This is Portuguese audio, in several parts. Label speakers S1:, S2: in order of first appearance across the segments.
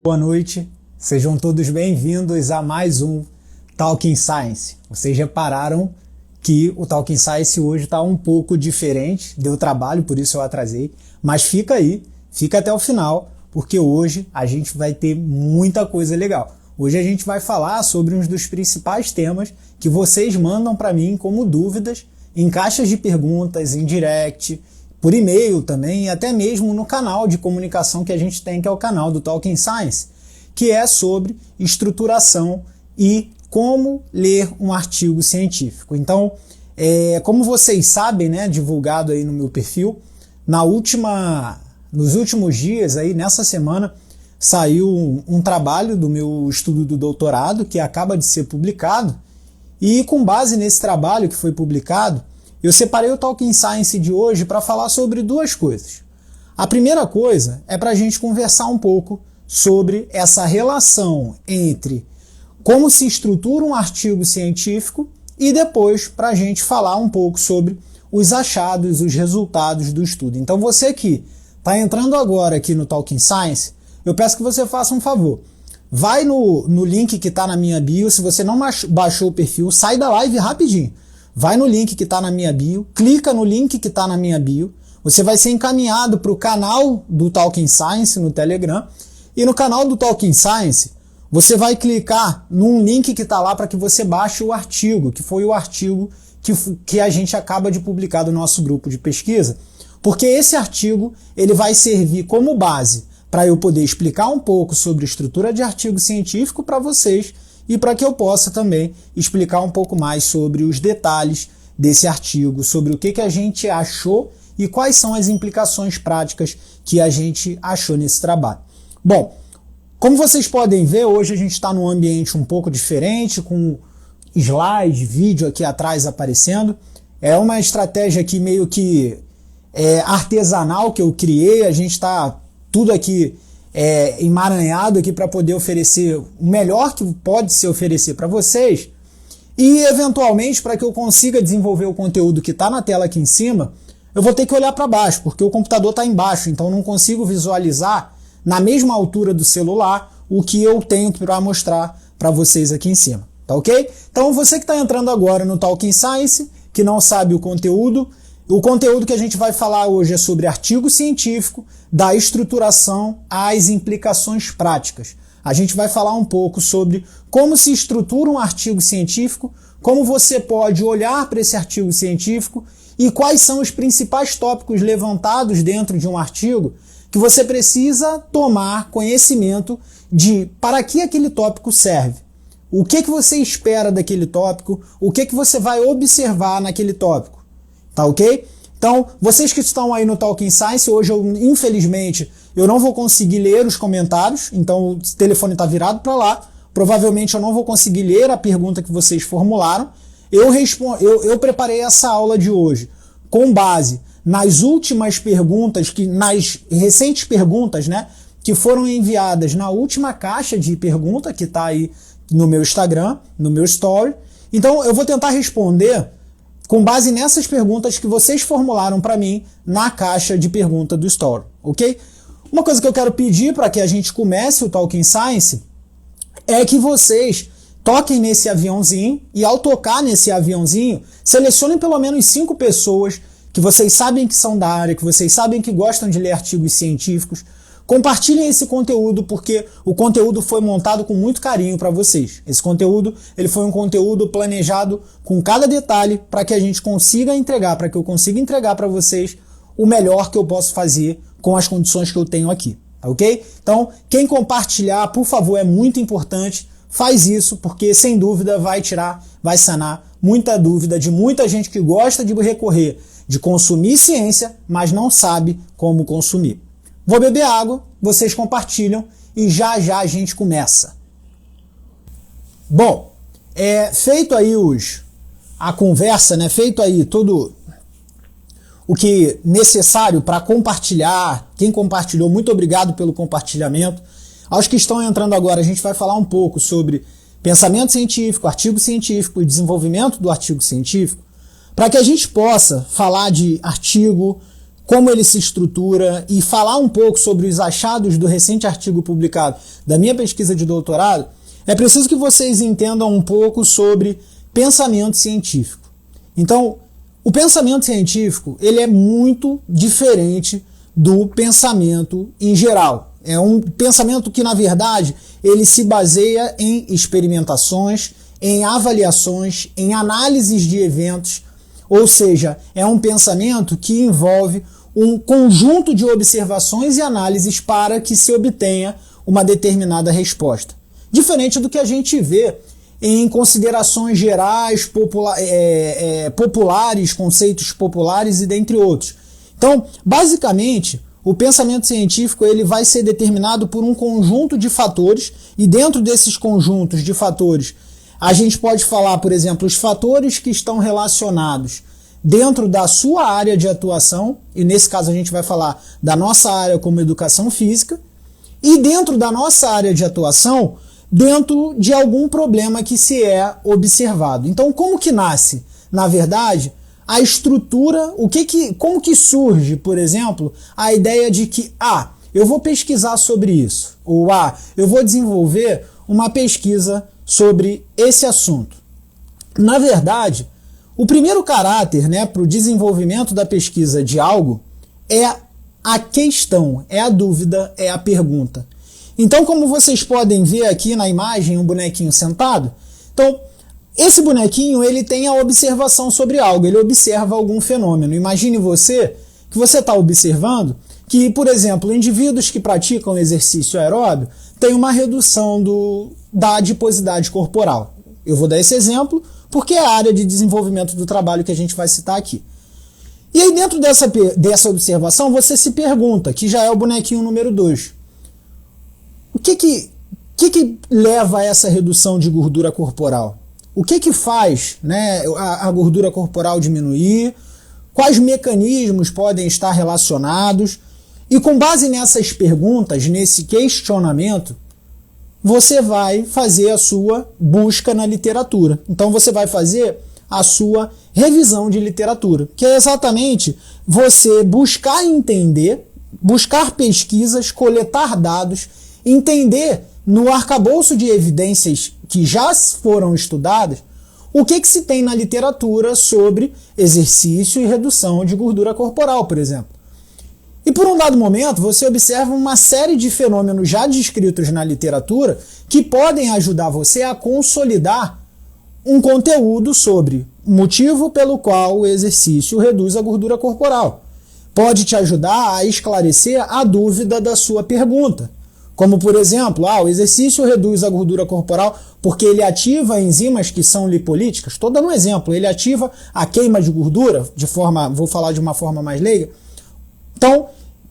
S1: Boa noite, sejam todos bem-vindos a mais um Talking Science. Vocês repararam que o Talking Science hoje está um pouco diferente, deu trabalho, por isso eu atrasei, mas fica aí, fica até o final, porque hoje a gente vai ter muita coisa legal. Hoje a gente vai falar sobre um dos principais temas que vocês mandam para mim como dúvidas em caixas de perguntas, em direct, por e-mail também, e até mesmo no canal de comunicação que a gente tem, que é o canal do Talking Science, que é sobre estruturação e como ler um artigo científico. Então, como vocês sabem, né, divulgado aí no meu perfil, nos últimos dias, aí, nessa semana, saiu um trabalho do meu estudo do doutorado, que acaba de ser publicado, e com base nesse trabalho que foi publicado, eu separei o Talking Science de hoje para falar sobre duas coisas. A primeira coisa é para a gente conversar um pouco sobre essa relação entre como se estrutura um artigo científico e depois para a gente falar um pouco sobre os achados, os resultados do estudo. Então você que está entrando agora aqui no Talking Science, eu peço que você faça um favor. Vai no link que está na minha bio, se você não baixou o perfil, sai da live rapidinho. Vai no link que está na minha bio, clica no link que está na minha bio, você vai ser encaminhado para o canal do Talking Science no Telegram, e no canal do Talking Science você vai clicar num link que está lá para que você baixe o artigo, que foi o artigo que a gente acaba de publicar do nosso grupo de pesquisa, porque esse artigo ele vai servir como base para eu poder explicar um pouco sobre estrutura de artigo científico para vocês, e para que eu possa também explicar um pouco mais sobre os detalhes desse artigo, sobre o que a gente achou e quais são as implicações práticas que a gente achou nesse trabalho. Bom, como vocês podem ver, hoje a gente está num ambiente um pouco diferente, com slide, vídeo aqui atrás aparecendo. É uma estratégia aqui meio que artesanal que eu criei, a gente está tudo aqui emaranhado aqui para poder oferecer o melhor que pode se oferecer para vocês, e eventualmente para que eu consiga desenvolver o conteúdo que está na tela aqui em cima, eu vou ter que olhar para baixo, porque o computador está embaixo, então eu não consigo visualizar na mesma altura do celular o que eu tenho para mostrar para vocês aqui em cima, tá ok? Então você que está entrando agora no Talking Science, que não sabe o conteúdo que a gente vai falar hoje é sobre artigo científico, da estruturação às implicações práticas. A gente vai falar um pouco sobre como se estrutura um artigo científico, como você pode olhar para esse artigo científico e quais são os principais tópicos levantados dentro de um artigo que você precisa tomar conhecimento de para que aquele tópico serve. O que você espera daquele tópico, o que você vai observar naquele tópico. Tá ok? Então, vocês que estão aí no Talking Science, hoje infelizmente eu não vou conseguir ler os comentários, então o telefone está virado para lá, provavelmente eu não vou conseguir ler a pergunta que vocês formularam. Eu preparei essa aula de hoje com base nas últimas perguntas, nas recentes perguntas, né, que foram enviadas na última caixa de pergunta que está aí no meu Instagram, no meu story. Então eu vou tentar responder com base nessas perguntas que vocês formularam para mim na caixa de pergunta do Story, ok? Uma coisa que eu quero pedir para que a gente comece o Talking Science é que vocês toquem nesse aviãozinho e, ao tocar nesse aviãozinho, selecionem pelo menos 5 pessoas que vocês sabem que são da área, que vocês sabem que gostam de ler artigos científicos. Compartilhem esse conteúdo, porque o conteúdo foi montado com muito carinho para vocês. Esse conteúdo ele foi um conteúdo planejado com cada detalhe para que a gente consiga entregar, para que eu consiga entregar para vocês o melhor que eu posso fazer com as condições que eu tenho aqui, ok? Então, quem compartilhar, por favor, é muito importante, faz isso, porque sem dúvida vai sanar muita dúvida de muita gente que gosta de recorrer, de consumir ciência, mas não sabe como consumir. Vou beber água, vocês compartilham e já a gente começa. Bom, feito aí a conversa, né? Feito aí todo o que necessário para compartilhar. Quem compartilhou, muito obrigado pelo compartilhamento. Aos que estão entrando agora, a gente vai falar um pouco sobre pensamento científico, artigo científico e desenvolvimento do artigo científico, para que a gente possa falar de artigo, como ele se estrutura e falar um pouco sobre os achados do recente artigo publicado da minha pesquisa de doutorado, é preciso que vocês entendam um pouco sobre pensamento científico. Então, o pensamento científico ele é muito diferente do pensamento em geral. É um pensamento que, na verdade, ele se baseia em experimentações, em avaliações, em análises de eventos, ou seja, é um pensamento que envolve um conjunto de observações e análises para que se obtenha uma determinada resposta. Diferente do que a gente vê em considerações gerais, populares, conceitos populares e dentre outros. Então, basicamente, o pensamento científico ele vai ser determinado por um conjunto de fatores, e dentro desses conjuntos de fatores, a gente pode falar, por exemplo, os fatores que estão relacionados dentro da sua área de atuação, e nesse caso a gente vai falar da nossa área como educação física, e dentro da nossa área de atuação, dentro de algum problema que se é observado. Então, como que nasce, na verdade, a estrutura, como que surge, por exemplo, a ideia de que, eu vou pesquisar sobre isso, ou eu vou desenvolver uma pesquisa sobre esse assunto. Na verdade, o primeiro caráter, para o desenvolvimento da pesquisa de algo é a questão, é a dúvida, é a pergunta. Então, como vocês podem ver aqui na imagem, um bonequinho sentado, então, esse bonequinho ele tem a observação sobre algo, ele observa algum fenômeno. Imagine que você está observando que, por exemplo, indivíduos que praticam exercício aeróbio têm uma redução da adiposidade corporal. Eu vou dar esse exemplo porque é a área de desenvolvimento do trabalho que a gente vai citar aqui. E aí, dentro dessa observação, você se pergunta, que já é o bonequinho número 2, o que leva a essa redução de gordura corporal? O que faz a gordura corporal diminuir? Quais mecanismos podem estar relacionados? E com base nessas perguntas, nesse questionamento, você vai fazer a sua busca na literatura. Então você vai fazer a sua revisão de literatura, que é exatamente você buscar entender, buscar pesquisas, coletar dados, entender no arcabouço de evidências que já foram estudadas o que se tem na literatura sobre exercício e redução de gordura corporal, por exemplo. E por um dado momento, você observa uma série de fenômenos já descritos na literatura que podem ajudar você a consolidar um conteúdo sobre o motivo pelo qual o exercício reduz a gordura corporal. Pode te ajudar a esclarecer a dúvida da sua pergunta. Como, por exemplo, o exercício reduz a gordura corporal porque ele ativa enzimas que são lipolíticas. Estou dando um exemplo, ele ativa a queima de gordura, vou falar de uma forma mais leiga. Então,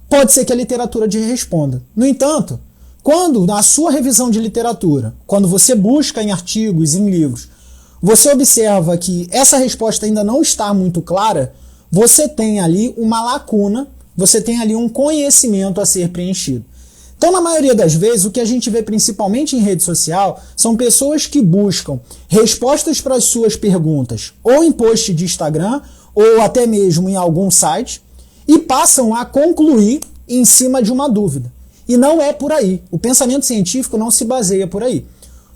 S1: pode ser que a literatura te responda. No entanto, quando na sua revisão de literatura, quando você busca em artigos, em livros, você observa que essa resposta ainda não está muito clara, você tem ali uma lacuna, você tem ali um conhecimento a ser preenchido. Então, na maioria das vezes, o que a gente vê principalmente em rede social são pessoas que buscam respostas para as suas perguntas, ou em post de Instagram, ou até mesmo em algum site, e passam a concluir em cima de uma dúvida. E não é por aí. O pensamento científico não se baseia por aí.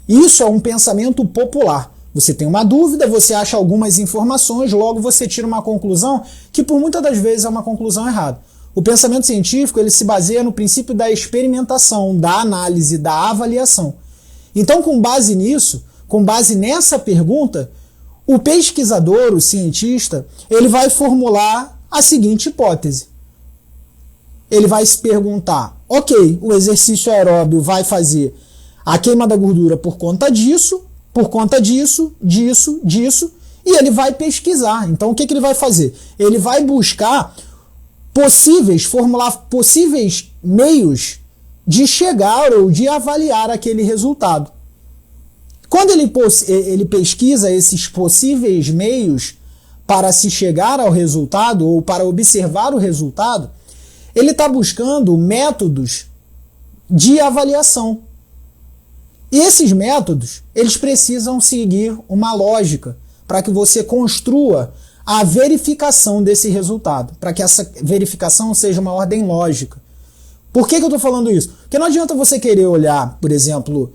S1: Isso é um pensamento popular. Você tem uma dúvida, você acha algumas informações, logo você tira uma conclusão que por muitas das vezes é uma conclusão errada. O pensamento científico ele se baseia no princípio da experimentação, da análise, da avaliação. Então, com base nisso, com base nessa pergunta, o pesquisador, o cientista, ele vai formular a seguinte hipótese. Ele vai se perguntar, ok, o exercício aeróbio vai fazer a queima da gordura por conta disso, disso, e ele vai pesquisar. Então, o que ele vai fazer? Ele vai buscar formular possíveis meios de chegar ou de avaliar aquele resultado. Quando ele pesquisa esses possíveis meios para se chegar ao resultado ou para observar o resultado, ele está buscando métodos de avaliação. E esses métodos, eles precisam seguir uma lógica para que você construa a verificação desse resultado, para que essa verificação seja uma ordem lógica. Por que eu estou falando isso? Porque não adianta você querer olhar, por exemplo,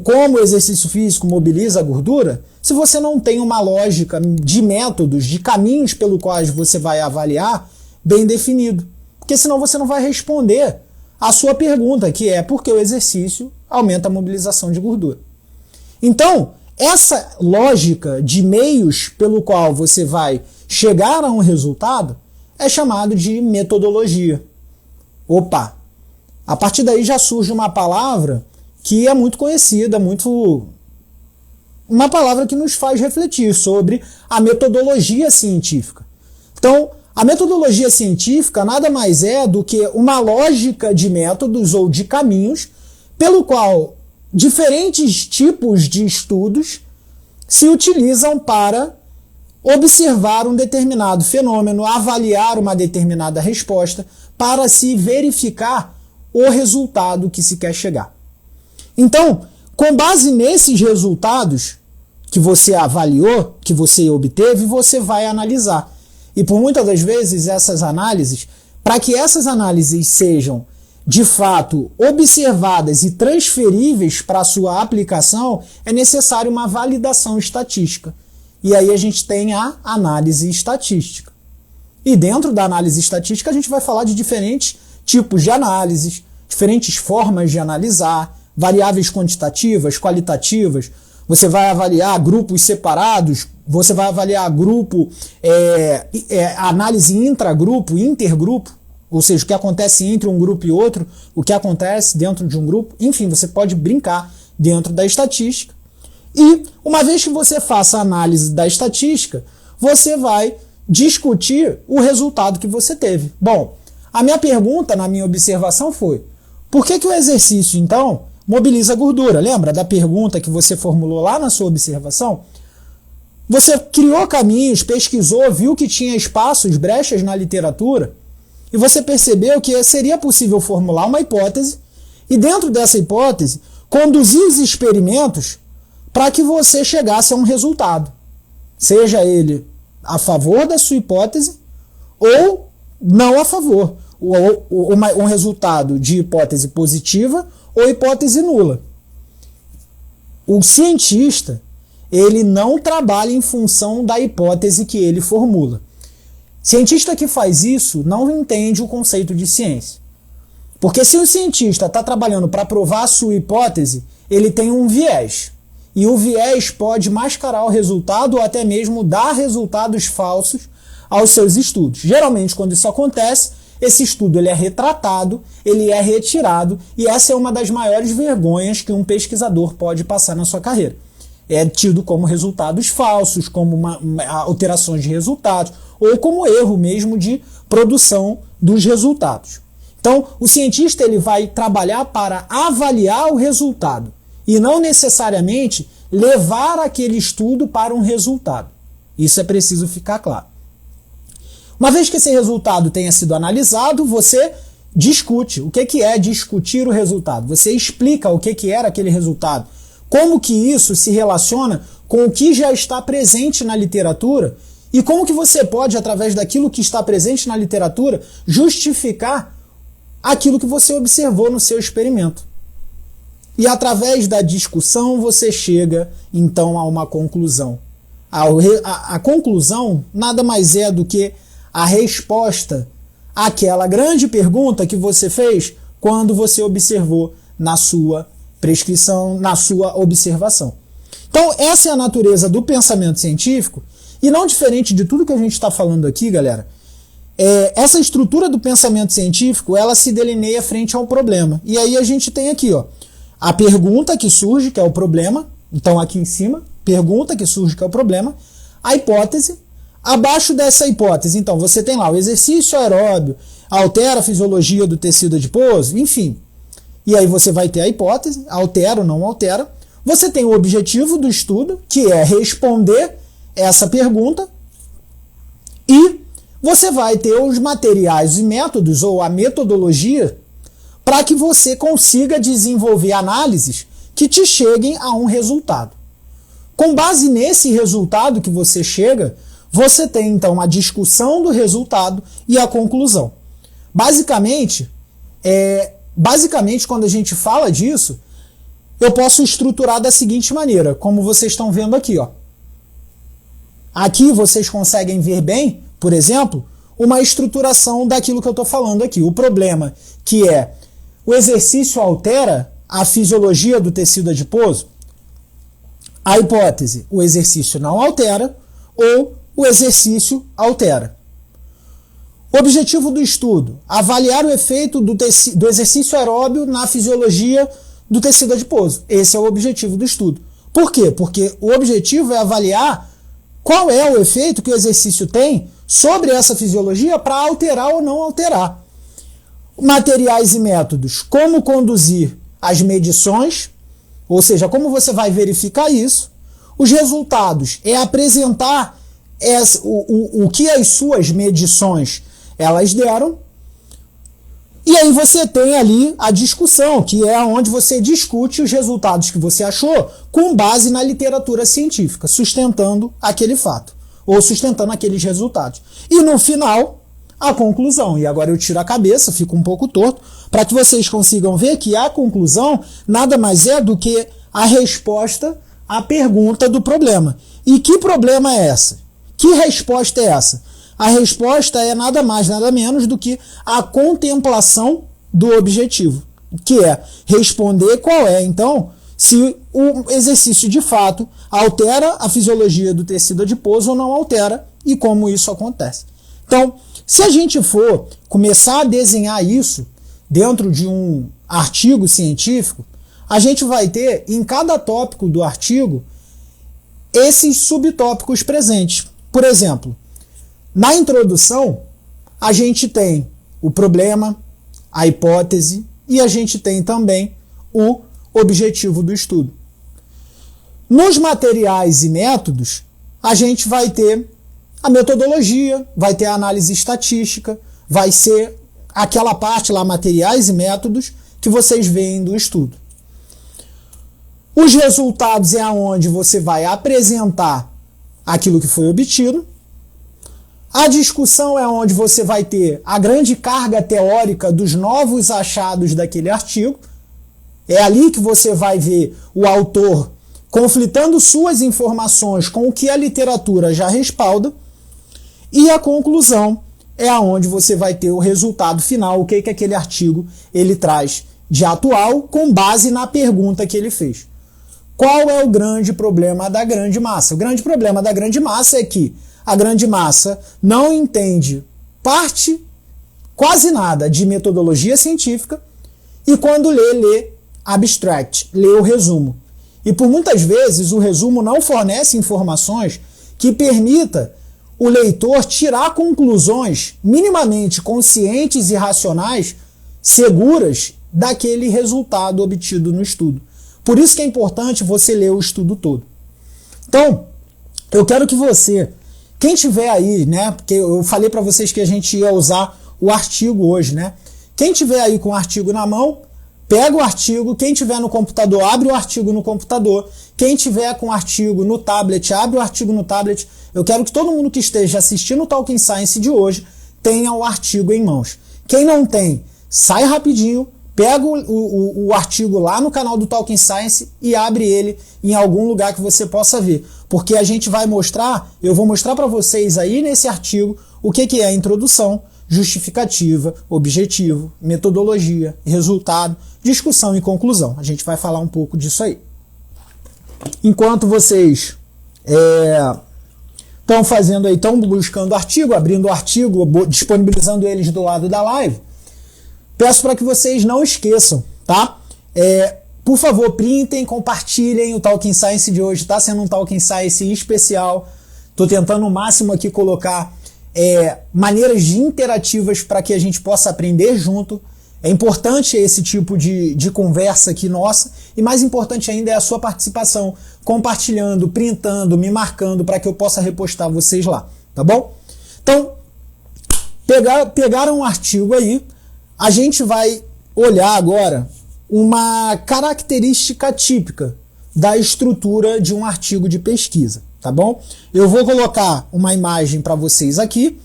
S1: como o exercício físico mobiliza a gordura, se você não tem uma lógica de métodos, de caminhos pelo quais você vai avaliar bem definido. Porque senão você não vai responder a sua pergunta, que é por que o exercício aumenta a mobilização de gordura. Então, essa lógica de meios pelo qual você vai chegar a um resultado é chamado de metodologia. Opa! A partir daí já surge uma palavra que é muito conhecida, uma palavra que nos faz refletir sobre a metodologia científica. Então, a metodologia científica nada mais é do que uma lógica de métodos ou de caminhos pelo qual diferentes tipos de estudos se utilizam para observar um determinado fenômeno, avaliar uma determinada resposta, para se verificar o resultado que se quer chegar. Então, com base nesses resultados que você avaliou, que você obteve, você vai analisar. E por muitas das vezes essas análises, para que essas análises sejam de fato observadas e transferíveis para a sua aplicação, é necessário uma validação estatística. E aí a gente tem a análise estatística. E dentro da análise estatística a gente vai falar de diferentes tipos de análises, diferentes formas de analisar, variáveis quantitativas, qualitativas. Você vai avaliar grupos separados, você vai avaliar grupo, análise intragrupo, intergrupo, ou seja, o que acontece entre um grupo e outro, o que acontece dentro de um grupo, enfim, você pode brincar dentro da estatística. E uma vez que você faça a análise da estatística, você vai discutir o resultado que você teve. Bom, a minha pergunta, na minha observação foi, por que o exercício, então, mobiliza gordura? Lembra da pergunta que você formulou lá na sua observação? Você criou caminhos, pesquisou, viu que tinha espaços, brechas na literatura, e você percebeu que seria possível formular uma hipótese, e dentro dessa hipótese, conduzir os experimentos para que você chegasse a um resultado. Seja ele a favor da sua hipótese ou não a favor. Um resultado de hipótese positiva ou hipótese nula. O cientista, ele não trabalha em função da hipótese que ele formula. Cientista que faz isso não entende o conceito de ciência. Porque se o cientista está trabalhando para provar a sua hipótese, ele tem um viés. E o viés pode mascarar o resultado ou até mesmo dar resultados falsos aos seus estudos. Geralmente, quando isso acontece, esse estudo ele é retratado, ele é retirado, e essa é uma das maiores vergonhas que um pesquisador pode passar na sua carreira. É tido como resultados falsos, como alterações de resultados, ou como erro mesmo de produção dos resultados. Então, o cientista ele vai trabalhar para avaliar o resultado, e não necessariamente levar aquele estudo para um resultado. Isso é preciso ficar claro. Uma vez que esse resultado tenha sido analisado, você discute. O que é discutir o resultado? Você explica o que era aquele resultado. Como que isso se relaciona com o que já está presente na literatura e como que você pode, através daquilo que está presente na literatura, justificar aquilo que você observou no seu experimento. E através da discussão você chega, então, a uma conclusão. A conclusão nada mais é do que a resposta àquela grande pergunta que você fez quando você observou na sua prescrição, na sua observação. Então, essa é a natureza do pensamento científico, e não diferente de tudo que a gente está falando aqui, galera, essa estrutura do pensamento científico, ela se delineia frente ao problema. E aí a gente tem aqui, ó, a pergunta que surge, que é o problema, então aqui em cima, pergunta que surge, que é o problema, a hipótese. Abaixo dessa hipótese, então, você tem lá o exercício aeróbio, altera a fisiologia do tecido adiposo, enfim. E aí você vai ter a hipótese, altera ou não altera. Você tem o objetivo do estudo, que é responder essa pergunta, e você vai ter os materiais e métodos, ou a metodologia, para que você consiga desenvolver análises que te cheguem a um resultado. Com base nesse resultado que você chega, você tem então a discussão do resultado e a conclusão. Basicamente, quando a gente fala disso, eu posso estruturar da seguinte maneira, como vocês estão vendo aqui, ó. Aqui vocês conseguem ver bem, por exemplo, uma estruturação daquilo que eu estou falando aqui. O problema que é o exercício altera a fisiologia do tecido adiposo? A hipótese, o exercício não altera ou o exercício altera. O objetivo do estudo, avaliar o efeito do exercício aeróbio na fisiologia do tecido adiposo. Esse é o objetivo do estudo. Por quê? Porque o objetivo é avaliar qual é o efeito que o exercício tem sobre essa fisiologia para alterar ou não alterar. Materiais e métodos, como conduzir as medições, ou seja, como você vai verificar isso. Os resultados é apresentar o que as suas medições elas deram. E aí você tem ali a discussão, que é onde você discute os resultados que você achou com base na literatura científica, sustentando aquele fato, ou sustentando aqueles resultados. E no final, a conclusão. E agora eu tiro a cabeça, fico um pouco torto, para que vocês consigam ver que a conclusão nada mais é do que a resposta à pergunta do problema. E que problema é essa? Que resposta é essa? A resposta é nada mais, nada menos do que a contemplação do objetivo, que é responder qual é, então, se o exercício de fato altera a fisiologia do tecido adiposo ou não altera e como isso acontece. Então, se a gente for começar a desenhar isso dentro de um artigo científico, a gente vai ter em cada tópico do artigo esses subtópicos presentes. Por exemplo, na introdução, a gente tem o problema, a hipótese e a gente tem também o objetivo do estudo. Nos materiais e métodos, a gente vai ter a metodologia, vai ter a análise estatística, vai ser aquela parte lá, materiais e métodos, que vocês veem do estudo. Os resultados é aonde você vai apresentar aquilo que foi obtido. A discussão é onde você vai ter a grande carga teórica dos novos achados daquele artigo. É ali que você vai ver o autor conflitando suas informações com o que a literatura já respalda. E a conclusão é aonde você vai ter o resultado final, o que aquele artigo ele traz de atual com base na pergunta que ele fez. Qual é o grande problema da grande massa? O grande problema da grande massa é que a grande massa não entende quase nada de metodologia científica e quando lê abstract, lê o resumo. E por muitas vezes o resumo não fornece informações que permita o leitor tirar conclusões minimamente conscientes e racionais, seguras, daquele resultado obtido no estudo. Por isso que é importante você ler o estudo todo. Então, eu quero que você, quem tiver aí, né, porque eu falei para vocês que a gente ia usar o artigo hoje, né? Quem tiver aí com o artigo na mão, pega o artigo, quem tiver no computador, abre o artigo no computador, quem tiver com o artigo no tablet, abre o artigo no tablet. Eu quero que todo mundo que esteja assistindo o Talking Science de hoje tenha o artigo em mãos. Quem não tem, sai rapidinho, pega o artigo lá no canal do Talking Science e abre ele em algum lugar que você possa ver. Porque a gente vai mostrar, eu vou mostrar para vocês aí nesse artigo o que é a introdução, justificativa, objetivo, metodologia, resultado, discussão e conclusão. A gente vai falar um pouco disso aí. Enquanto vocês estão fazendo aí, estão buscando artigo, abrindo o artigo, disponibilizando eles do lado da live, peço para que vocês não esqueçam, tá? Por favor, printem, compartilhem. O Talking Science de hoje está sendo um Talking Science especial. Estou tentando o máximo aqui colocar maneiras interativas para que a gente possa aprender junto. É importante esse tipo de conversa aqui nossa, e mais importante ainda é a sua participação, compartilhando, printando, me marcando para que eu possa repostar vocês lá, tá bom? Então, pegaram um artigo aí, a gente vai olhar agora uma característica típica da estrutura de um artigo de pesquisa. tá bom? Eu vou colocar uma imagem para vocês aqui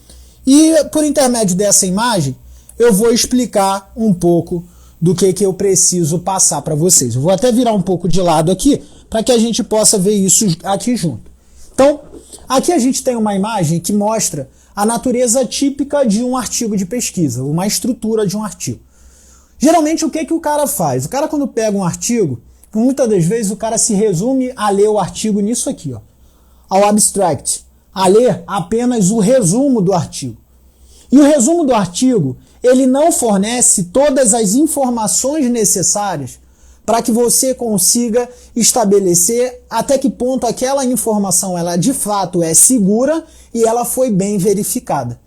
S1: e por intermédio dessa imagem eu vou explicar um pouco do que eu preciso passar para vocês. Eu vou até virar um pouco de lado aqui para que a gente possa ver isso aqui junto. Então, aqui a gente tem uma imagem que mostra a natureza típica de um artigo de pesquisa, uma estrutura de um artigo. Geralmente o que o cara faz? O cara quando pega um artigo, muitas das vezes o cara se resume a ler o artigo nisso aqui, ó, ao abstract, a ler apenas o resumo do artigo. E o resumo do artigo, ele não fornece todas as informações necessárias para que você consiga estabelecer até que ponto aquela informação ela de fato é segura e ela foi bem verificada.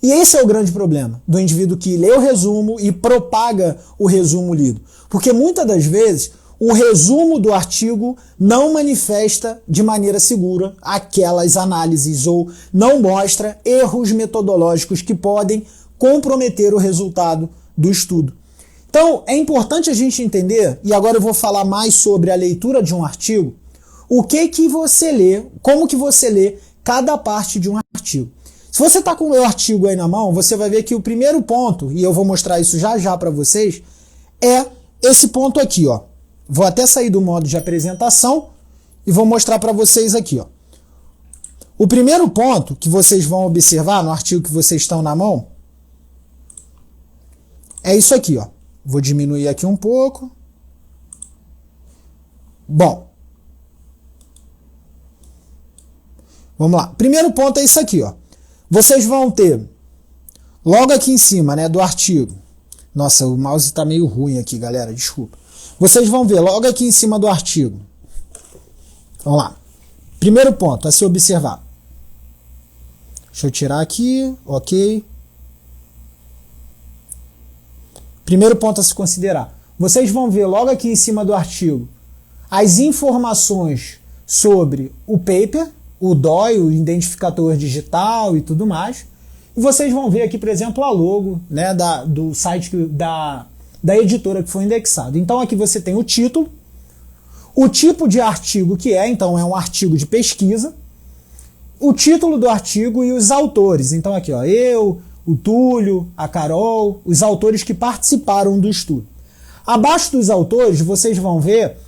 S1: E esse é o grande problema do indivíduo que lê o resumo e propaga o resumo lido. Porque muitas das vezes o resumo do artigo não manifesta de maneira segura aquelas análises ou não mostra erros metodológicos que podem comprometer o resultado do estudo. Então, é importante a gente entender, e agora eu vou falar mais sobre a leitura de um artigo, o que você lê, como que você lê cada parte de um artigo. Se você está com o meu artigo aí na mão, você vai ver que o primeiro ponto, e eu vou mostrar isso já já para vocês, é esse ponto aqui, ó. Vou até sair do modo de apresentação e vou mostrar para vocês aqui, ó. O primeiro ponto que vocês vão observar no artigo que vocês estão na mão é isso aqui, ó. Vou diminuir aqui um pouco. Bom. Vamos lá. Primeiro ponto é isso aqui, ó. Vocês vão ter logo aqui em cima, né, do artigo. Nossa, o mouse está meio ruim aqui, galera, desculpa. Vocês vão ver logo aqui em cima do artigo. Vamos lá. Primeiro ponto a se observar. Deixa eu tirar aqui, ok. Primeiro ponto a se considerar. Vocês vão ver logo aqui em cima do artigo as informações sobre o paper, o DOI, o identificador digital e tudo mais. E vocês vão ver aqui, por exemplo, a logo, né, do site da editora que foi indexado. Então aqui você tem o título, o tipo de artigo que é, então é um artigo de pesquisa, o título do artigo e os autores. Então aqui, ó, eu, o Túlio, a Carol, os autores que participaram do estudo. Abaixo dos autores vocês vão ver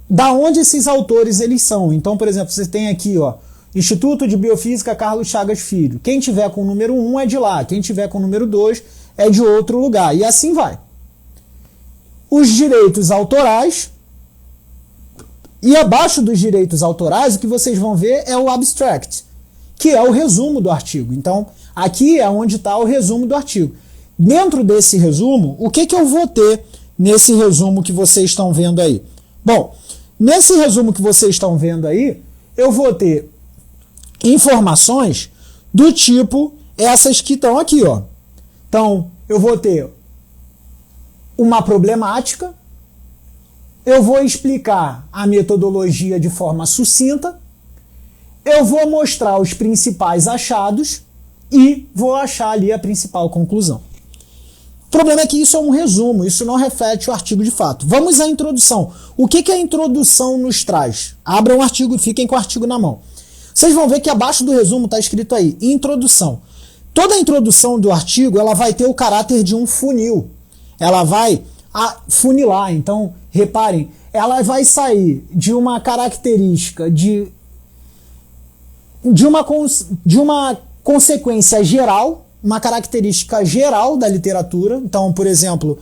S1: da onde esses autores eles são. Então, por exemplo, você tem aqui, ó, Instituto de Biofísica Carlos Chagas Filho. Quem tiver com o número 1 é de lá, quem tiver com o número 2 é de outro lugar, e assim vai. Os direitos autorais, e abaixo dos direitos autorais o que vocês vão ver é o abstract, que é o resumo do artigo. Então, aqui é onde está o resumo do artigo. Dentro desse resumo, o que eu vou ter nesse resumo que vocês estão vendo aí? Bom, nesse resumo que vocês estão vendo aí, eu vou ter informações do tipo essas que estão aqui, ó. Então, eu vou ter uma problemática, eu vou explicar a metodologia de forma sucinta, eu vou mostrar os principais achados e vou achar ali a principal conclusão. O problema é que isso é um resumo, isso não reflete o artigo de fato. Vamos à introdução. O que a introdução nos traz? Abram o artigo e fiquem com o artigo na mão. Vocês vão ver que abaixo do resumo está escrito aí, introdução. Toda a introdução do artigo ela vai ter o caráter de um funil. Ela vai funilar. Então, reparem, ela vai sair de uma característica de uma consequência geral, uma característica geral da literatura. Então, por exemplo,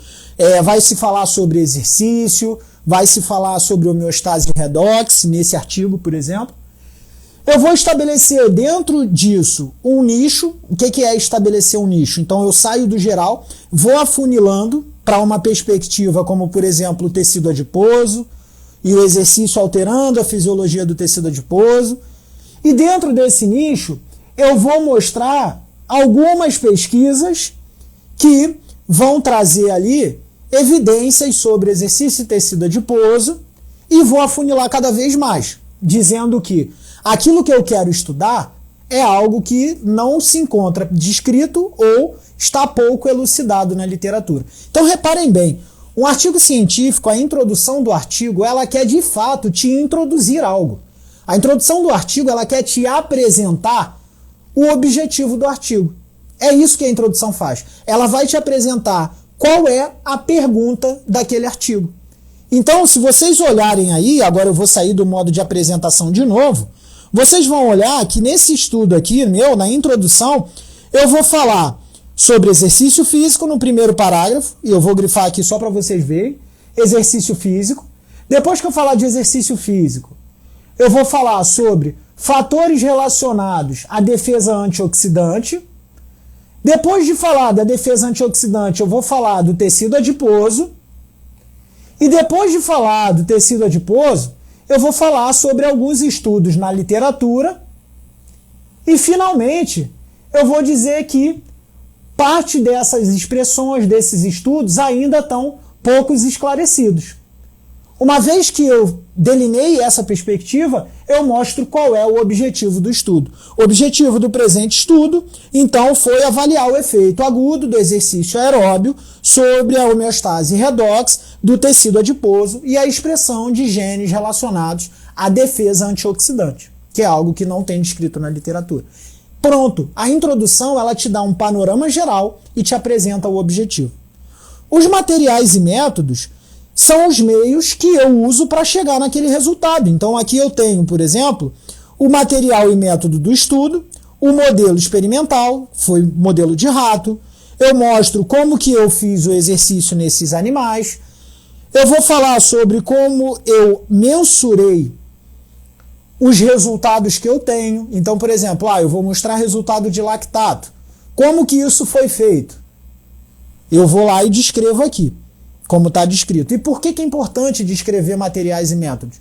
S1: vai se falar sobre exercício, vai se falar sobre homeostase redox, nesse artigo, por exemplo. Eu vou estabelecer dentro disso um nicho. O que é estabelecer um nicho? Então eu saio do geral, vou afunilando para uma perspectiva como, por exemplo, o tecido adiposo e o exercício alterando a fisiologia do tecido adiposo. E dentro desse nicho eu vou mostrar algumas pesquisas que vão trazer ali evidências sobre exercício e tecido adiposo e vou afunilar cada vez mais, dizendo que aquilo que eu quero estudar é algo que não se encontra descrito ou está pouco elucidado na literatura. Então reparem bem, um artigo científico, a introdução do artigo, ela quer de fato te introduzir algo. A introdução do artigo, ela quer te apresentar o objetivo do artigo. É isso que a introdução faz. Ela vai te apresentar qual é a pergunta daquele artigo. Então, se vocês olharem aí, agora eu vou sair do modo de apresentação de novo, vocês vão olhar que nesse estudo aqui, na introdução, eu vou falar sobre exercício físico no primeiro parágrafo, e eu vou grifar aqui só para vocês verem, exercício físico. Depois que eu falar de exercício físico, eu vou falar sobre fatores relacionados à defesa antioxidante. Depois de falar da defesa antioxidante, eu vou falar do tecido adiposo. E depois de falar do tecido adiposo, eu vou falar sobre alguns estudos na literatura. E, finalmente, eu vou dizer que parte dessas expressões, desses estudos, ainda estão poucos esclarecidos. Uma vez que eu delineei essa perspectiva, eu mostro qual é o objetivo do estudo. O objetivo do presente estudo, então, foi avaliar o efeito agudo do exercício aeróbio sobre a homeostase redox do tecido adiposo e a expressão de genes relacionados à defesa antioxidante, que é algo que não tem descrito na literatura. Pronto, a introdução ela te dá um panorama geral e te apresenta o objetivo. Os materiais e métodos são os meios que eu uso para chegar naquele resultado. Então aqui eu tenho, por exemplo, o material e método do estudo, o modelo experimental, foi modelo de rato, eu mostro como que eu fiz o exercício nesses animais, eu vou falar sobre como eu mensurei os resultados que eu tenho. Então, por exemplo, eu vou mostrar resultado de lactato. Como que isso foi feito? Eu vou lá e descrevo aqui, como está descrito. E por que é importante descrever materiais e métodos?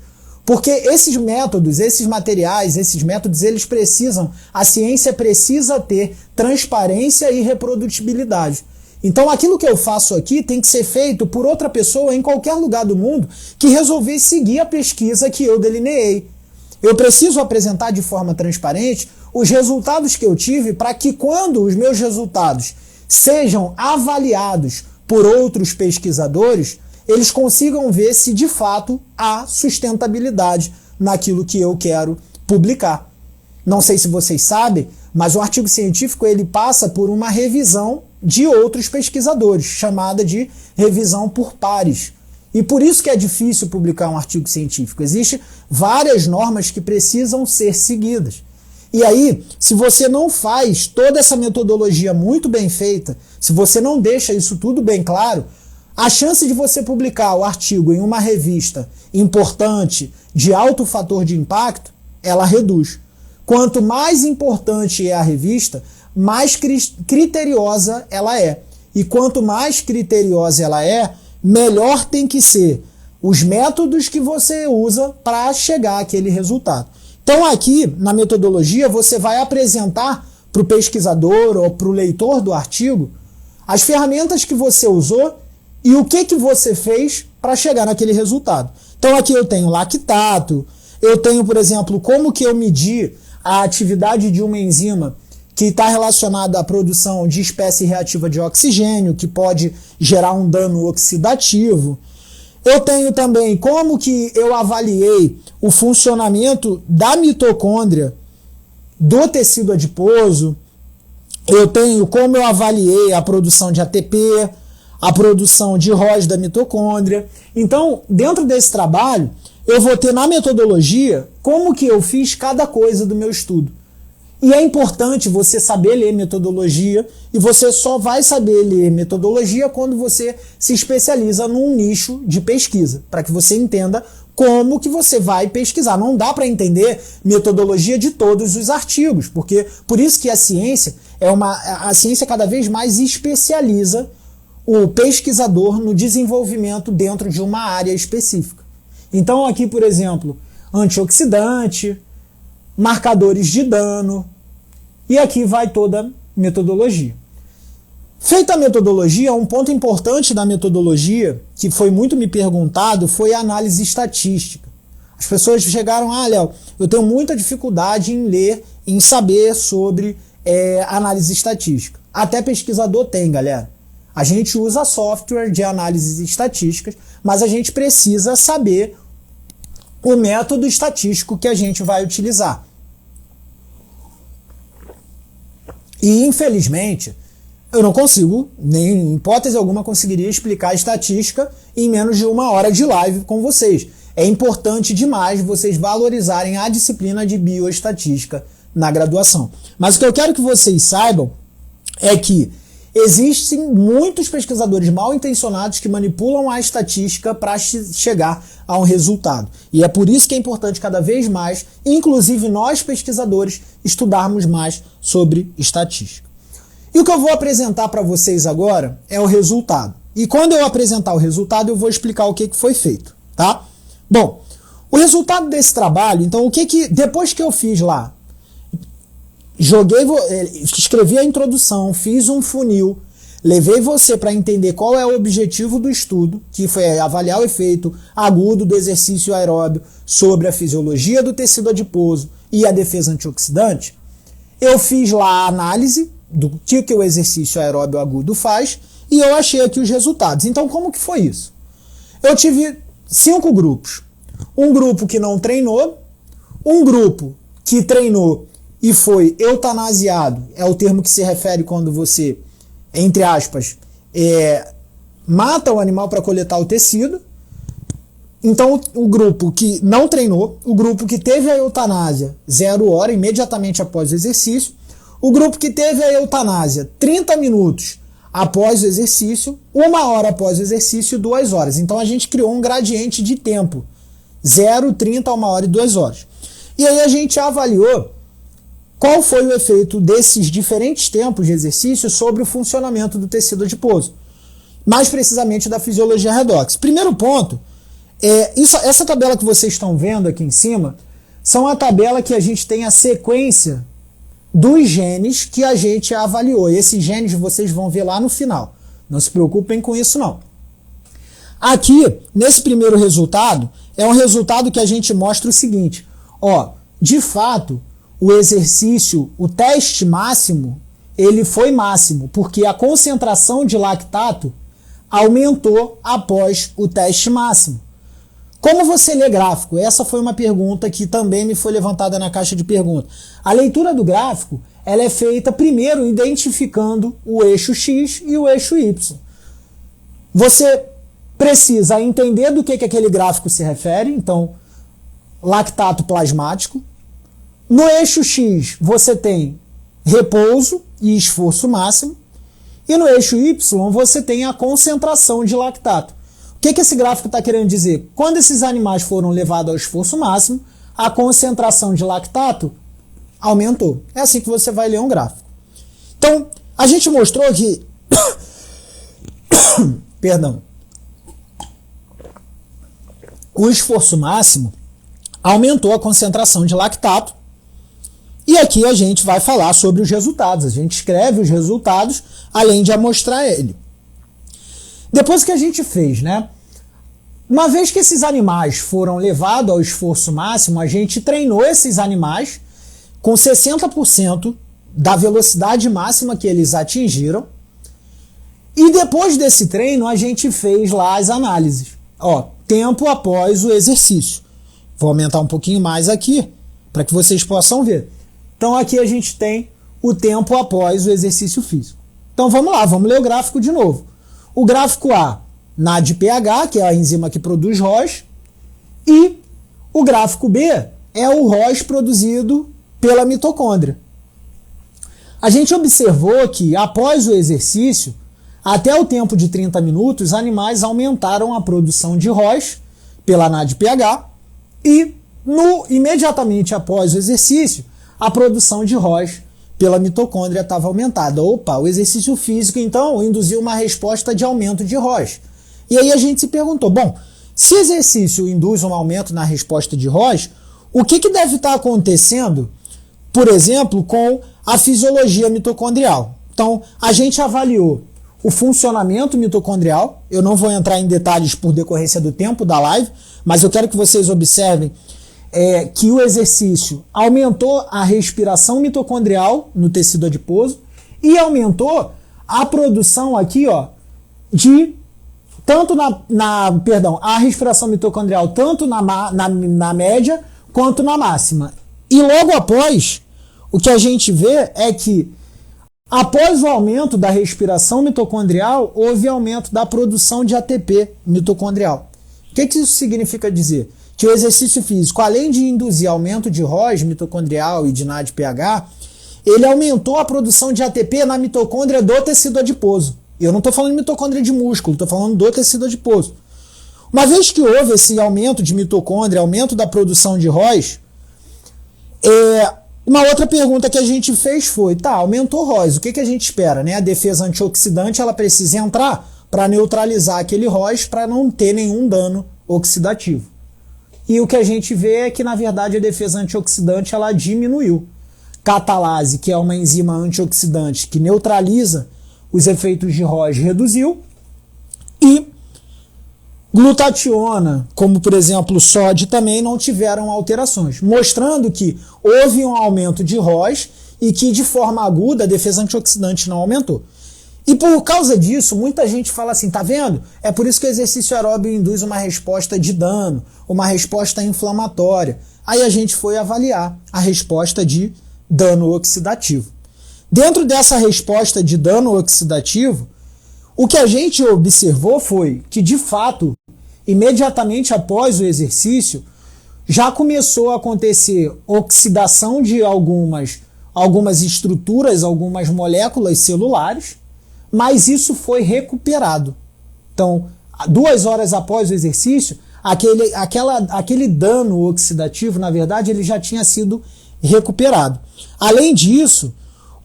S1: Porque esses métodos, esses materiais, esses métodos, eles precisam, a ciência precisa ter transparência e reprodutibilidade. Então aquilo que eu faço aqui tem que ser feito por outra pessoa em qualquer lugar do mundo que resolver seguir a pesquisa que eu delineei. Eu preciso apresentar de forma transparente os resultados que eu tive para que quando os meus resultados sejam avaliados por outros pesquisadores, eles consigam ver se de fato há sustentabilidade naquilo que eu quero publicar. Não sei se vocês sabem, mas o artigo científico ele passa por uma revisão de outros pesquisadores, chamada de revisão por pares. E por isso que é difícil publicar um artigo científico. Existem várias normas que precisam ser seguidas. E aí, se você não faz toda essa metodologia muito bem feita, se você não deixa isso tudo bem claro, a chance de você publicar o artigo em uma revista importante, de alto fator de impacto, ela reduz. Quanto mais importante é a revista, mais criteriosa ela é. E quanto mais criteriosa ela é, melhor tem que ser os métodos que você usa para chegar àquele resultado. Então aqui, na metodologia, você vai apresentar para o pesquisador ou para o leitor do artigo as ferramentas que você usou e o que você fez para chegar naquele resultado. Então aqui eu tenho lactato, eu tenho, por exemplo, como que eu medi a atividade de uma enzima que está relacionada à produção de espécie reativa de oxigênio, que pode gerar um dano oxidativo. Eu tenho também como que eu avaliei o funcionamento da mitocôndria do tecido adiposo. Eu tenho como eu avaliei a produção de ATP, a produção de ROS da mitocôndria. Então, dentro desse trabalho, eu vou ter na metodologia como que eu fiz cada coisa do meu estudo. E é importante você saber ler metodologia, e você só vai saber ler metodologia quando você se especializa num nicho de pesquisa, para que você entenda como que você vai pesquisar. Não dá para entender metodologia de todos os artigos, porque por isso que a ciência cada vez mais especializa o pesquisador no desenvolvimento dentro de uma área específica. Então aqui, por exemplo, antioxidante, marcadores de dano, e aqui vai toda a metodologia. Feita a metodologia, um ponto importante da metodologia, que foi muito me perguntado, foi a análise estatística. As pessoas chegaram, Léo, eu tenho muita dificuldade em ler, em saber sobre análise estatística. Até pesquisador tem, galera. A gente usa software de análises estatísticas, mas a gente precisa saber o método estatístico que a gente vai utilizar. E, infelizmente, eu não consigo, nem em hipótese alguma, conseguiria explicar a estatística em menos de 1 hora de live com vocês. É importante demais vocês valorizarem a disciplina de bioestatística na graduação. Mas o que eu quero que vocês saibam é que existem muitos pesquisadores mal intencionados que manipulam a estatística para chegar a um resultado. E é por isso que é importante cada vez mais, inclusive nós pesquisadores, estudarmos mais sobre estatística. E o que eu vou apresentar para vocês agora é o resultado. E quando eu apresentar o resultado, eu vou explicar o que foi feito, tá? Bom, o resultado desse trabalho, então depois que eu fiz lá, escrevi a introdução, fiz um funil, levei você para entender qual é o objetivo do estudo, que foi avaliar o efeito agudo do exercício aeróbio sobre a fisiologia do tecido adiposo e a defesa antioxidante. Eu fiz lá a análise do que o exercício aeróbio agudo faz e eu achei aqui os resultados. Então, como que foi isso? Eu tive 5 grupos. Um grupo que não treinou, um grupo que treinou e foi eutanasiado, é o termo que se refere quando você, entre aspas, mata o animal para coletar o tecido. Então, o grupo que não treinou, o grupo que teve a eutanásia 0 hora, imediatamente após o exercício, o grupo que teve a eutanásia 30 minutos após o exercício, 1 hora após o exercício e 2 horas. Então, a gente criou um gradiente de tempo, 0, 30, 1 hora e 2 horas. E aí a gente avaliou qual foi o efeito desses diferentes tempos de exercício sobre o funcionamento do tecido adiposo, mais precisamente da fisiologia redox. Primeiro ponto, essa tabela que vocês estão vendo aqui em cima, são a tabela que a gente tem a sequência dos genes que a gente avaliou. E esses genes vocês vão ver lá no final. Não se preocupem com isso não. Aqui, nesse primeiro resultado, é um resultado que a gente mostra o seguinte. De fato, o exercício, o teste máximo, ele foi máximo, porque a concentração de lactato aumentou após o teste máximo. Como você lê gráfico? Essa foi uma pergunta que também me foi levantada na caixa de perguntas. A leitura do gráfico, ela é feita primeiro identificando o eixo X e o eixo Y. Você precisa entender do que aquele gráfico se refere, então, lactato plasmático. No eixo X, você tem repouso e esforço máximo. E no eixo Y, você tem a concentração de lactato. O que esse gráfico está querendo dizer? Quando esses animais foram levados ao esforço máximo, a concentração de lactato aumentou. É assim que você vai ler um gráfico. Então, a gente mostrou que perdão, o esforço máximo aumentou a concentração de lactato. E aqui a gente vai falar sobre os resultados. A gente escreve os resultados, além de amostrar ele. Depois que a gente fez, uma vez que esses animais foram levados ao esforço máximo, a gente treinou esses animais com 60% da velocidade máxima que eles atingiram. E depois desse treino, a gente fez lá as análises. Tempo após o exercício. Vou aumentar um pouquinho mais aqui, para que vocês possam ver. Então aqui a gente tem o tempo após o exercício físico. Então vamos lá, vamos ler o gráfico de novo. O gráfico A, NADPH, que é a enzima que produz ROS, e o gráfico B é o ROS produzido pela mitocôndria. A gente observou que após o exercício, até o tempo de 30 minutos, os animais aumentaram a produção de ROS pela NADPH e imediatamente após o exercício, a produção de ROS pela mitocôndria estava aumentada. O exercício físico, então, induziu uma resposta de aumento de ROS. E aí a gente se perguntou, se o exercício induz um aumento na resposta de ROS, o que deve estar acontecendo, por exemplo, com a fisiologia mitocondrial? Então, a gente avaliou o funcionamento mitocondrial. Eu não vou entrar em detalhes por decorrência do tempo da live, mas eu quero que vocês observem que o exercício aumentou a respiração mitocondrial no tecido adiposo e aumentou a produção aqui de a respiração mitocondrial tanto na média quanto na máxima. E logo após, o que a gente vê é que após o aumento da respiração mitocondrial, houve aumento da produção de ATP mitocondrial. O que isso significa dizer? Que o exercício físico, além de induzir aumento de ROS mitocondrial e de NADPH, ele aumentou a produção de ATP na mitocôndria do tecido adiposo. Eu não estou falando de mitocôndria de músculo, estou falando do tecido adiposo. Uma vez que houve esse aumento de mitocôndria, aumento da produção de ROS, uma outra pergunta que a gente fez foi, aumentou o ROS, o que a gente espera? Né? A defesa antioxidante ela precisa entrar para neutralizar aquele ROS para não ter nenhum dano oxidativo. E o que a gente vê é que, na verdade, a defesa antioxidante ela diminuiu. Catalase, que é uma enzima antioxidante que neutraliza os efeitos de ROS, reduziu. E glutationa, como por exemplo o SOD, também não tiveram alterações, mostrando que houve um aumento de ROS e que de forma aguda a defesa antioxidante não aumentou. E por causa disso, muita gente fala assim, tá vendo? É por isso que o exercício aeróbio induz uma resposta de dano, uma resposta inflamatória. Aí a gente foi avaliar a resposta de dano oxidativo. Dentro dessa resposta de dano oxidativo, o que a gente observou foi que, de fato, imediatamente após o exercício, já começou a acontecer oxidação de algumas estruturas, algumas moléculas celulares, mas isso foi recuperado. Então, 2 horas após o exercício, aquele dano oxidativo, na verdade, ele já tinha sido recuperado. Além disso,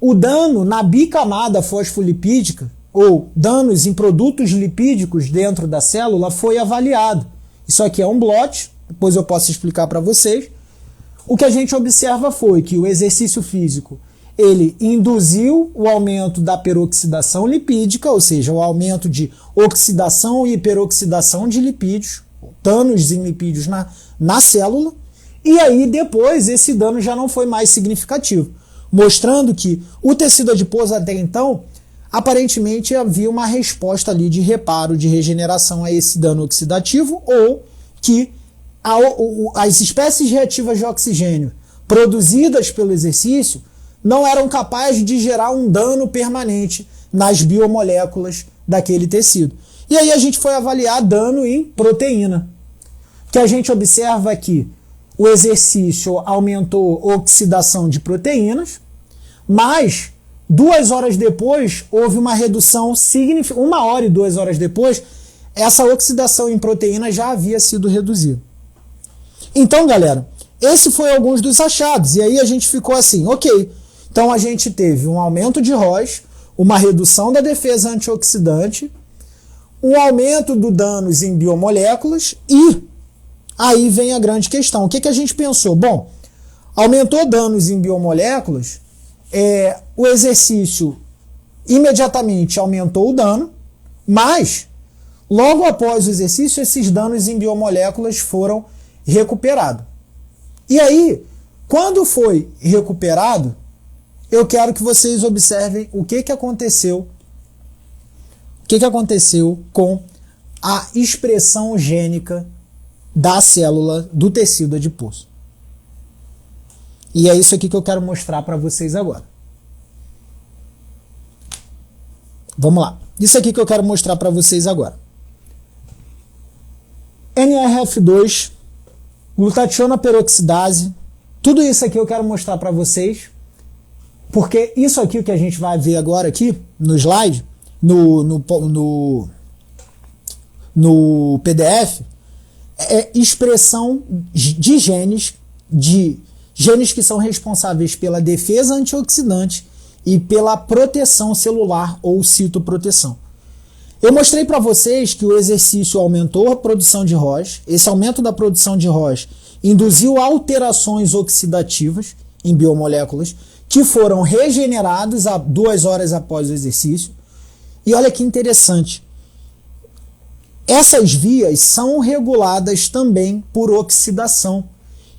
S1: o dano na bicamada fosfolipídica, ou danos em produtos lipídicos dentro da célula, foi avaliado. Isso aqui é um blot, depois eu posso explicar para vocês. O que a gente observa foi que o exercício físico ele induziu o aumento da peroxidação lipídica, ou seja, o aumento de oxidação e hiperoxidação de lipídios, danos em lipídios na célula, e aí depois esse dano já não foi mais significativo, mostrando que o tecido adiposo até então, aparentemente havia uma resposta ali de reparo, de regeneração a esse dano oxidativo, ou que as espécies reativas de oxigênio produzidas pelo exercício não eram capazes de gerar um dano permanente nas biomoléculas daquele tecido. E aí a gente foi avaliar dano em proteína. O que a gente observa aqui, o exercício aumentou a oxidação de proteínas, mas 2 horas depois houve uma redução significativa, 1 hora e 2 horas depois, essa oxidação em proteína já havia sido reduzida. Então, galera, esse foi alguns dos achados, e aí a gente ficou assim, ok, então a gente teve um aumento de ROS, uma redução da defesa antioxidante, um aumento do danos em biomoléculas, e aí vem a grande questão. O que a gente pensou? Bom, aumentou danos em biomoléculas, o exercício imediatamente aumentou o dano, mas logo após o exercício, esses danos em biomoléculas foram recuperados. E aí, quando foi recuperado, eu quero que vocês observem o que aconteceu. O que aconteceu com a expressão gênica da célula do tecido adiposo. E é isso aqui que eu quero mostrar para vocês agora. Vamos lá. Isso aqui que eu quero mostrar para vocês agora. NRF2, glutationa peroxidase, tudo isso aqui eu quero mostrar para vocês, porque isso aqui que a gente vai ver agora aqui no slide, no PDF, é expressão de genes que são responsáveis pela defesa antioxidante e pela proteção celular ou citoproteção. Eu mostrei para vocês que o exercício aumentou a produção de ROS, esse aumento da produção de ROS induziu alterações oxidativas em biomoléculas que foram regenerados 2 horas após o exercício. E olha que interessante, essas vias são reguladas também por oxidação.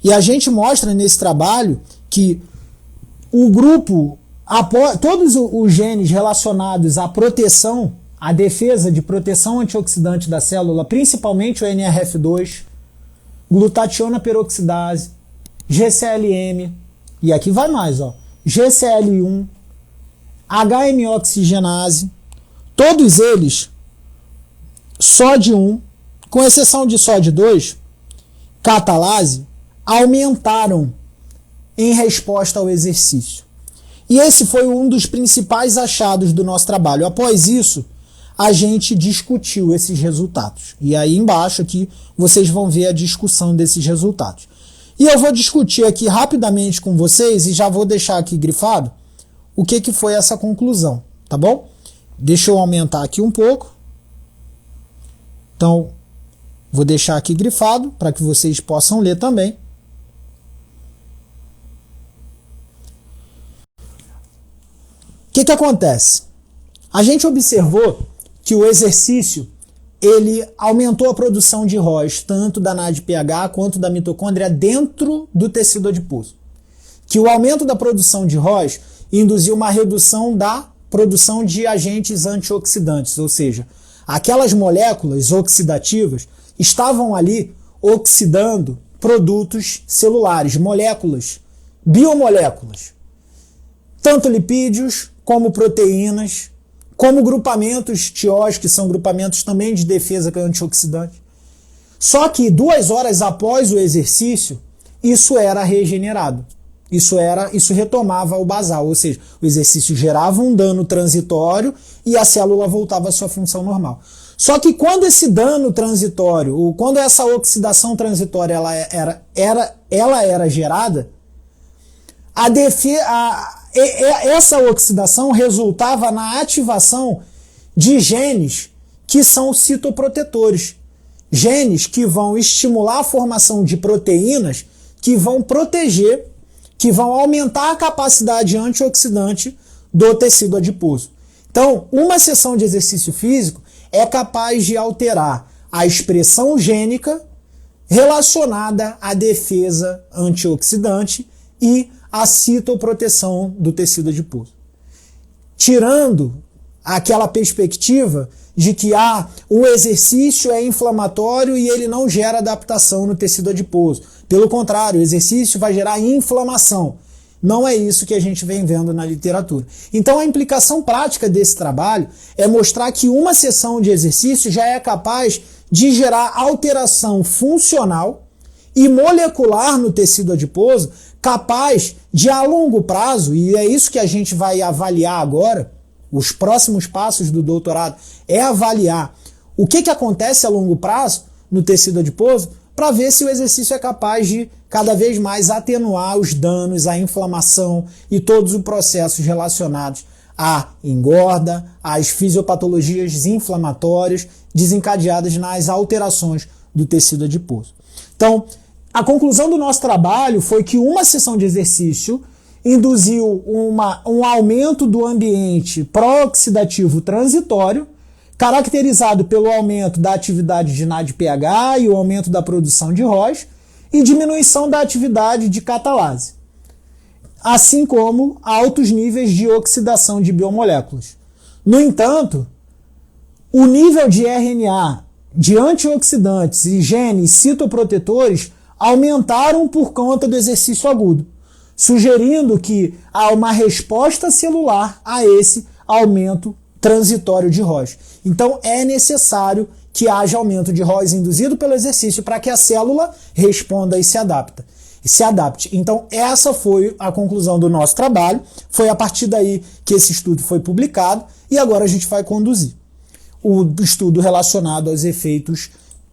S1: E a gente mostra nesse trabalho que o grupo, todos os genes relacionados à proteção, a defesa de proteção antioxidante da célula, principalmente o NRF2, glutationa peroxidase, GCLM, e aqui vai mais, ó, GCL1, HM-oxigenase, todos eles, SOD1, com exceção de SOD2, catalase, aumentaram em resposta ao exercício. E esse foi um dos principais achados do nosso trabalho. Após isso, a gente discutiu esses resultados. E aí embaixo aqui vocês vão ver a discussão desses resultados. E eu vou discutir aqui rapidamente com vocês e já vou deixar aqui grifado o que foi essa conclusão, tá bom? Deixa eu aumentar aqui um pouco. Então, vou deixar aqui grifado para que vocês possam ler também. O que acontece? A gente observou que o exercício ele aumentou a produção de ROS, tanto da NADPH quanto da mitocôndria dentro do tecido adiposo. Que o aumento da produção de ROS induziu uma redução da produção de agentes antioxidantes, ou seja, aquelas moléculas oxidativas estavam ali oxidando produtos celulares, moléculas, biomoléculas, tanto lipídios como proteínas, como grupamentos TIOs, que são grupamentos também de defesa antioxidante. Só que 2 horas após o exercício, isso era regenerado. Isso retomava o basal, ou seja, o exercício gerava um dano transitório e a célula voltava à sua função normal. Só que quando esse dano transitório, ou quando essa oxidação transitória ela era gerada, essa oxidação resultava na ativação de genes que são citoprotetores. Genes que vão estimular a formação de proteínas que vão proteger, que vão aumentar a capacidade antioxidante do tecido adiposo. Então, uma sessão de exercício físico é capaz de alterar a expressão gênica relacionada à defesa antioxidante e à citoproteção do tecido adiposo. Tirando aquela perspectiva de que o exercício é inflamatório e ele não gera adaptação no tecido adiposo. Pelo contrário, o exercício vai gerar inflamação. Não é isso que a gente vem vendo na literatura. Então a implicação prática desse trabalho é mostrar que uma sessão de exercício já é capaz de gerar alteração funcional e molecular no tecido adiposo, capaz de a longo prazo, e é isso que a gente vai avaliar agora, os próximos passos do doutorado é avaliar o que acontece a longo prazo no tecido adiposo para ver se o exercício é capaz de cada vez mais atenuar os danos, a inflamação e todos os processos relacionados à engorda, às fisiopatologias inflamatórias desencadeadas nas alterações do tecido adiposo. Então, a conclusão do nosso trabalho foi que uma sessão de exercício induziu um aumento do ambiente pró-oxidativo transitório, caracterizado pelo aumento da atividade de NADPH e o aumento da produção de ROS, e diminuição da atividade de catalase, assim como altos níveis de oxidação de biomoléculas. No entanto, o nível de RNA, de antioxidantes e genes citoprotetores aumentaram por conta do exercício agudo, sugerindo que há uma resposta celular a esse aumento transitório de ROS. Então é necessário que haja aumento de ROS induzido pelo exercício para que a célula responda e se adapte. Então essa foi a conclusão do nosso trabalho, foi a partir daí que esse estudo foi publicado e agora a gente vai conduzir o estudo relacionado aos efeitos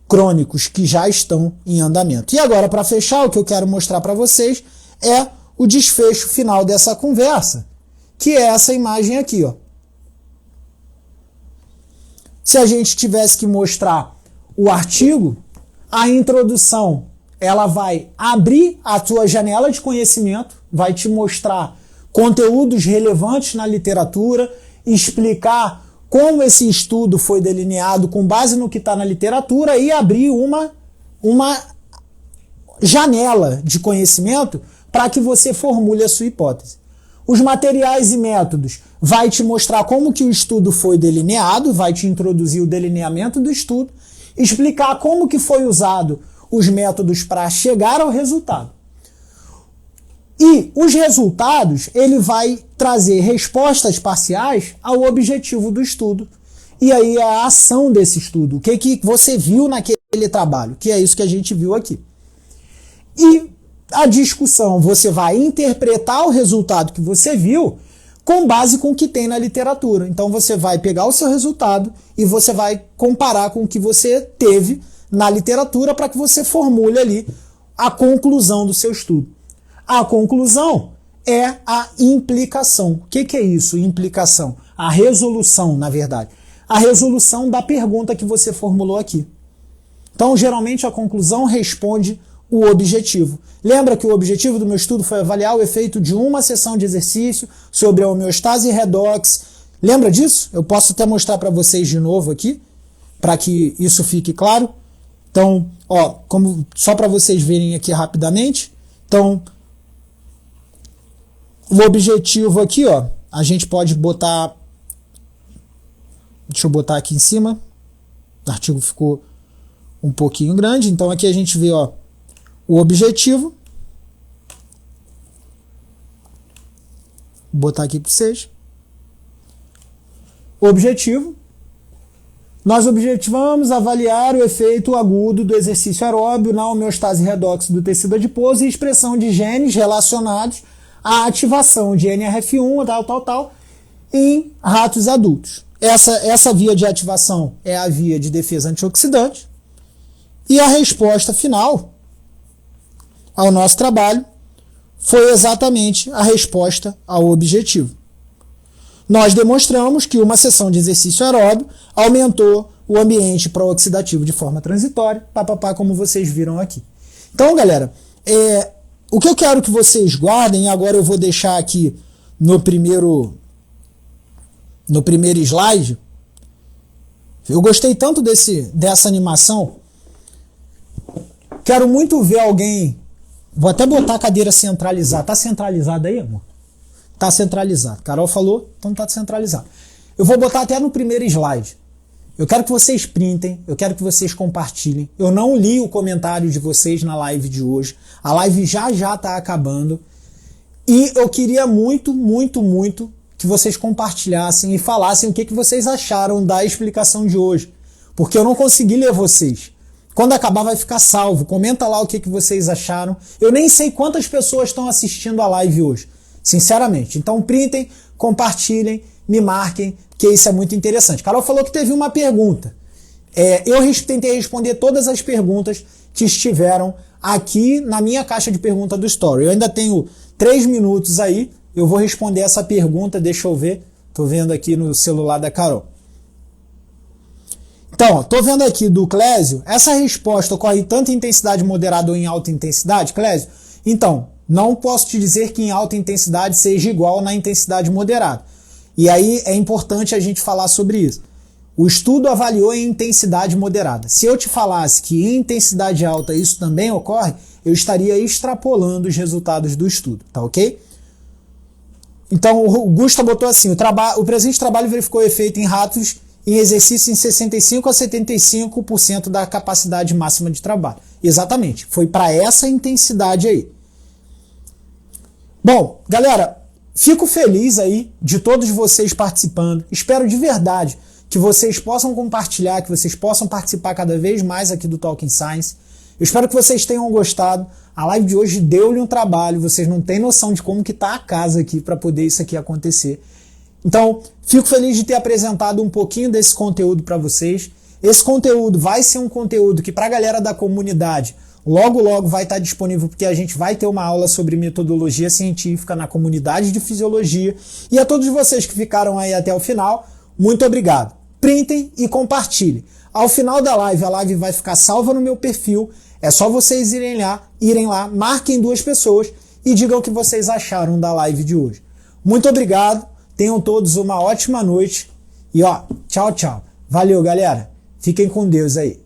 S1: crônicos que já estão em andamento. E agora, para fechar, o que eu quero mostrar para vocês é o desfecho final dessa conversa, que é essa imagem aqui, ó. Se a gente tivesse que mostrar o artigo, a introdução, ela vai abrir a tua janela de conhecimento, vai te mostrar conteúdos relevantes na literatura, explicar como esse estudo foi delineado com base no que está na literatura e abrir uma janela de conhecimento para que você formule a sua hipótese. Os materiais e métodos vai te mostrar como que o estudo foi delineado, vai te introduzir o delineamento do estudo, explicar como que foi usado os métodos para chegar ao resultado. E os resultados, ele vai trazer respostas parciais ao objetivo do estudo. E aí a ação desse estudo, o que você viu naquele trabalho, que é isso que a gente viu aqui. E a discussão, você vai interpretar o resultado que você viu com base com o que tem na literatura. Então você vai pegar o seu resultado e você vai comparar com o que você teve na literatura para que você formule ali a conclusão do seu estudo. A conclusão é a implicação. O que é isso, implicação? A resolução, na verdade. A resolução da pergunta que você formulou aqui. Então, geralmente, a conclusão responde o objetivo. Lembra que o objetivo do meu estudo foi avaliar o efeito de uma sessão de exercício sobre a homeostase redox. Lembra disso? Eu posso até mostrar para vocês de novo aqui, para que isso fique claro. Então, ó, só para vocês verem aqui rapidamente. Então, o objetivo aqui, ó, a gente pode botar... Deixa eu botar aqui em cima. O artigo ficou um pouquinho grande. Então aqui a gente vê, ó, o objetivo. Vou botar aqui para vocês. Objetivo. Nós objetivamos avaliar o efeito agudo do exercício aeróbio na homeostase redox do tecido adiposo e expressão de genes relacionados à ativação de NRF1, tal, em ratos adultos. Essa via de ativação é a via de defesa antioxidante. E a resposta final ao nosso trabalho foi exatamente a resposta ao objetivo. Nós demonstramos que uma sessão de exercício aeróbio aumentou o ambiente pró-oxidativo de forma transitória, como vocês viram aqui. Então, galera, o que eu quero que vocês guardem, agora eu vou deixar aqui no primeiro slide. Eu gostei tanto dessa animação. Quero muito ver alguém... Vou até botar a cadeira centralizada. Tá centralizada aí, amor? Tá centralizado. Carol falou, então tá centralizado. Eu vou botar até no primeiro slide. Eu quero que vocês printem, eu quero que vocês compartilhem. Eu não li o comentário de vocês na live de hoje. A live já tá acabando. E eu queria muito que vocês compartilhassem e falassem o que vocês acharam da explicação de hoje. Porque eu não consegui ler vocês. Quando acabar vai ficar salvo. Comenta lá o que vocês acharam. Eu nem sei quantas pessoas estão assistindo a live hoje, sinceramente. Então printem, compartilhem, me marquem, que isso é muito interessante. Carol falou que teve uma pergunta. Eu tentei responder todas as perguntas que estiveram aqui na minha caixa de pergunta do Story. Eu ainda tenho 3 minutos aí. Eu vou responder essa pergunta, deixa eu ver. Tô vendo aqui no celular da Carol. Então, tô vendo aqui do Clésio, essa resposta ocorre tanto em intensidade moderada ou em alta intensidade, Clésio? Então, não posso te dizer que em alta intensidade seja igual na intensidade moderada. E aí é importante a gente falar sobre isso. O estudo avaliou em intensidade moderada. Se eu te falasse que em intensidade alta isso também ocorre, eu estaria extrapolando os resultados do estudo, tá ok? Então, o Gusta botou assim, o presente trabalho verificou efeito em ratos em exercício em 65% a 75% da capacidade máxima de trabalho. Exatamente, foi para essa intensidade aí. Bom, galera, fico feliz aí de todos vocês participando. Espero de verdade que vocês possam compartilhar, que vocês possam participar cada vez mais aqui do Talking Science. Eu espero que vocês tenham gostado. A live de hoje deu-lhe um trabalho, vocês não têm noção de como que tá a casa aqui para poder isso aqui acontecer. Então, fico feliz de ter apresentado um pouquinho desse conteúdo para vocês. Esse conteúdo vai ser um conteúdo que para a galera da comunidade logo vai estar disponível, porque a gente vai ter uma aula sobre metodologia científica na comunidade de fisiologia. E a todos vocês que ficaram aí até o final, muito obrigado. Printem e compartilhem. Ao final da live, a live vai ficar salva no meu perfil. É só vocês irem lá, marquem 2 pessoas e digam o que vocês acharam da live de hoje. Muito obrigado. Tenham todos uma ótima noite e tchau. Valeu, galera. Fiquem com Deus aí.